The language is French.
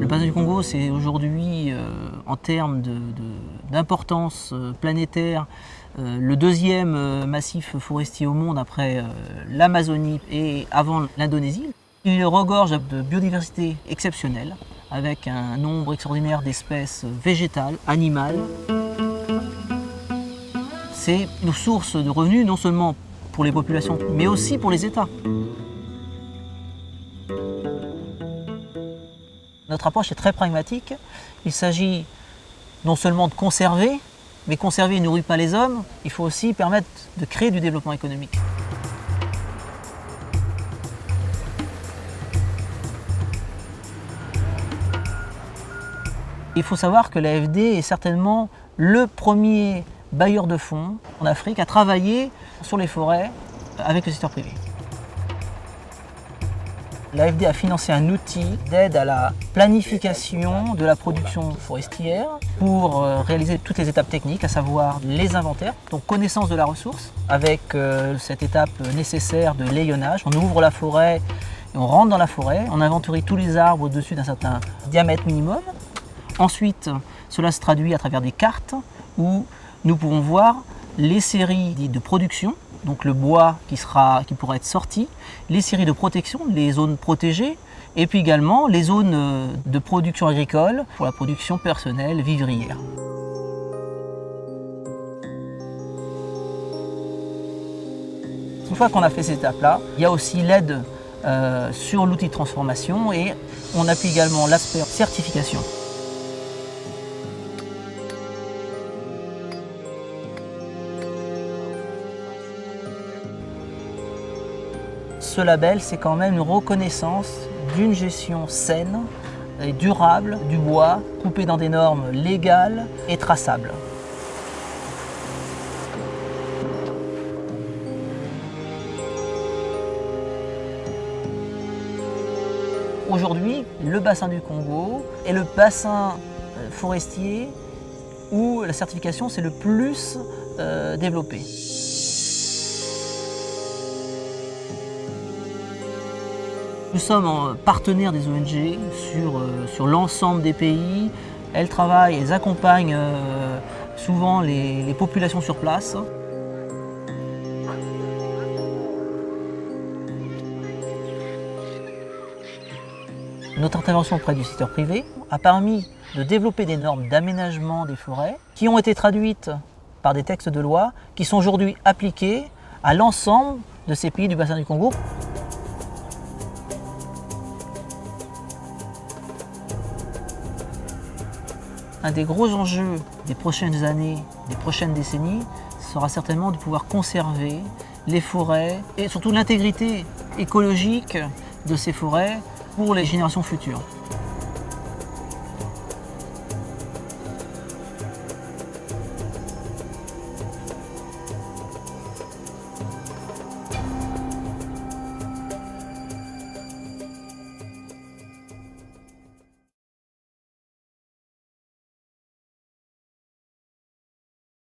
Le bassin du Congo, c'est aujourd'hui, en termes d'importance planétaire, le deuxième massif forestier au monde après l'Amazonie et avant l'Indonésie. Il regorge de biodiversité exceptionnelle, avec un nombre extraordinaire d'espèces végétales, animales. C'est une source de revenus non seulement pour les populations, mais aussi pour les États. Notre approche est très pragmatique. Il s'agit non seulement de conserver, mais conserver ne nourrit pas les hommes, il faut aussi permettre de créer du développement économique. Il faut savoir que l'AFD est certainement le premier bailleur de fonds en Afrique à travailler sur les forêts avec le secteur privé. L'AFD a financé un outil d'aide à la planification de la production forestière pour réaliser toutes les étapes techniques, à savoir les inventaires, donc connaissance de la ressource, avec cette étape nécessaire de layonnage. On ouvre la forêt et on rentre dans la forêt, on inventorie tous les arbres au-dessus d'un certain diamètre minimum. Ensuite, cela se traduit à travers des cartes où nous pouvons voir les séries dites de production, donc le bois qui pourra être sorti, les séries de protection, les zones protégées, et puis également les zones de production agricole pour la production personnelle vivrière. Une fois qu'on a fait cette étape-là, il y a aussi l'aide sur l'outil de transformation et on appuie également l'aspect certification. Ce label, c'est quand même une reconnaissance d'une gestion saine et durable du bois, coupé dans des normes légales et traçables. Aujourd'hui, le bassin du Congo est le bassin forestier où la certification s'est le plus développée. Nous sommes partenaires des ONG sur l'ensemble des pays. Elles travaillent, elles accompagnent souvent les populations sur place. Notre intervention auprès du secteur privé a permis de développer des normes d'aménagement des forêts qui ont été traduites par des textes de loi qui sont aujourd'hui appliqués à l'ensemble de ces pays du bassin du Congo. Un des gros enjeux des prochaines années, des prochaines décennies, sera certainement de pouvoir conserver les forêts et surtout l'intégrité écologique de ces forêts pour les générations futures.